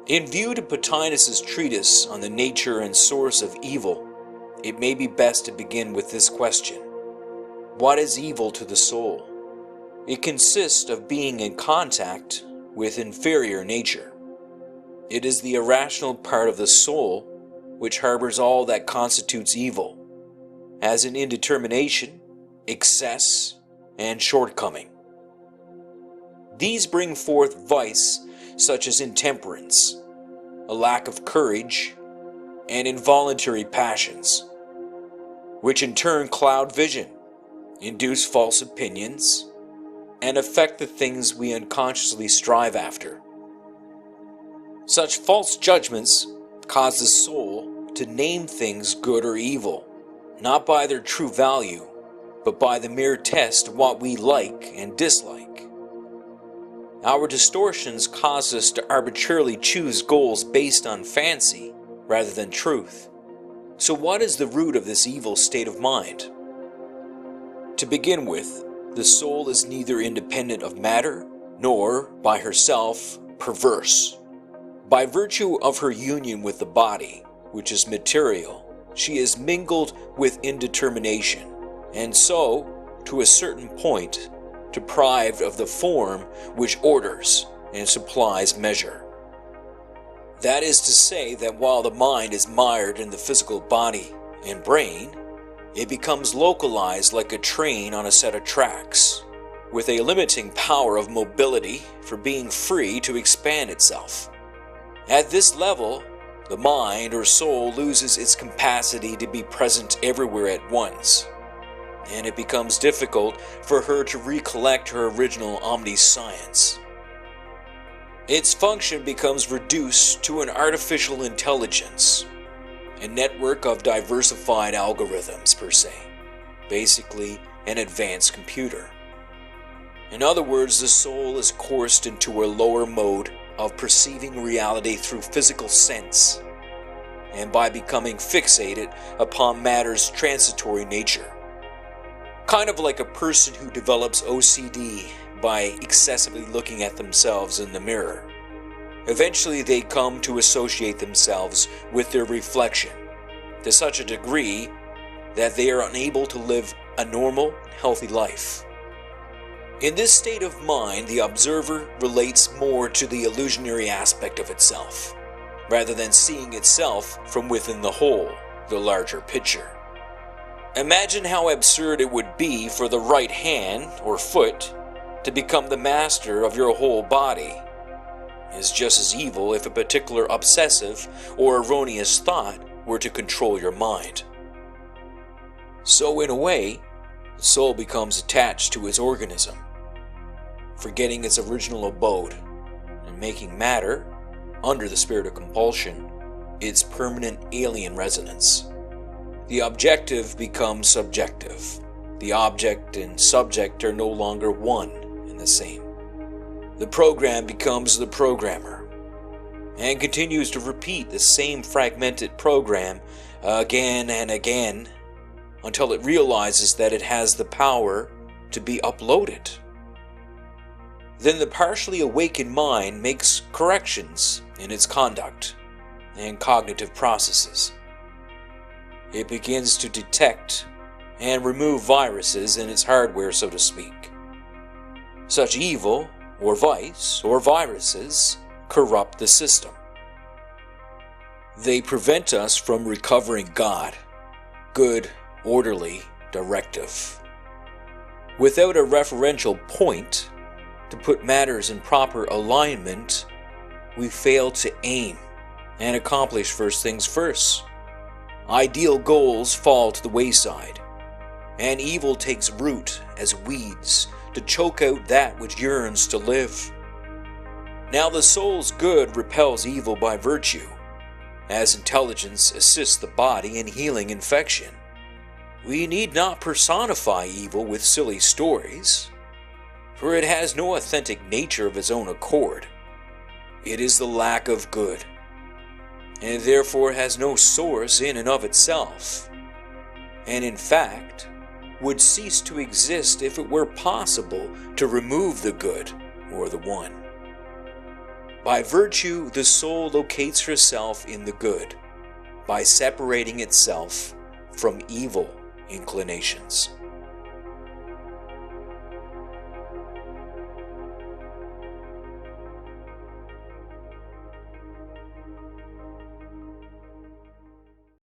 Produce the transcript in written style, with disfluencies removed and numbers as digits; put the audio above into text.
In view to Plotinus' treatise on the nature and source of evil, it may be best to begin with this question. What is evil to the soul? It consists of being in contact with inferior nature. It is the irrational part of the soul which harbors all that constitutes evil, as in indetermination, excess, and shortcoming. These bring forth vice such as intemperance, a lack of courage, and involuntary passions, which in turn cloud vision, induce false opinions, and affect the things we unconsciously strive after. Such false judgments cause the soul to name things good or evil, not by their true value, but by the mere test of what we like and dislike. Our distortions cause us to arbitrarily choose goals based on fancy rather than truth. So what is the root of this evil state of mind? To begin with, the soul is neither independent of matter, nor, by herself, perverse. By virtue of her union with the body, which is material, she is mingled with indetermination, and so, to a certain point, deprived of the form which orders and supplies measure. That is to say that while the mind is mired in the physical body and brain, it becomes localized like a train on a set of tracks, with a limiting power of mobility for being free to expand itself. At this level, the mind or soul loses its capacity to be present everywhere at once, and it becomes difficult for her to recollect her original omniscience. Its function becomes reduced to an artificial intelligence, a network of diversified algorithms per se, basically an advanced computer. In other words, the soul is coursed into a lower mode of perceiving reality through physical sense, and by becoming fixated upon matter's transitory nature. Kind of like a person who develops OCD by excessively looking at themselves in the mirror. Eventually they come to associate themselves with their reflection to such a degree that they are unable to live a normal, healthy life. In this state of mind, the observer relates more to the illusionary aspect of itself, rather than seeing itself from within the whole, the larger picture. Imagine how absurd it would be for the right hand or foot to become the master of your whole body. It is just as evil if a particular obsessive or erroneous thought were to control your mind. So in a way, the soul becomes attached to its organism, forgetting its original abode, and making matter, under the spirit of compulsion, its permanent alien residence. The objective becomes subjective. The object and subject are no longer one and the same. The program becomes the programmer, and continues to repeat the same fragmented program again and again, until it realizes that it has the power to be uploaded. Then the partially awakened mind makes corrections in its conduct and cognitive processes. It begins to detect and remove viruses in its hardware, so to speak. Such evil, or vice, or viruses corrupt the system. They prevent us from recovering God, good, orderly directive. Without a referential point to put matters in proper alignment, we fail to aim and accomplish first things first. Ideal goals fall to the wayside, and evil takes root as weeds to choke out that which yearns to live. Now the soul's good repels evil by virtue, as intelligence assists the body in healing infection. We need not personify evil with silly stories, for it has no authentic nature of its own accord. It is the lack of good, and therefore has no source in and of itself, and in fact would cease to exist if it were possible to remove the good or the one. By virtue, the soul locates herself in the good, by separating itself from evil inclinations.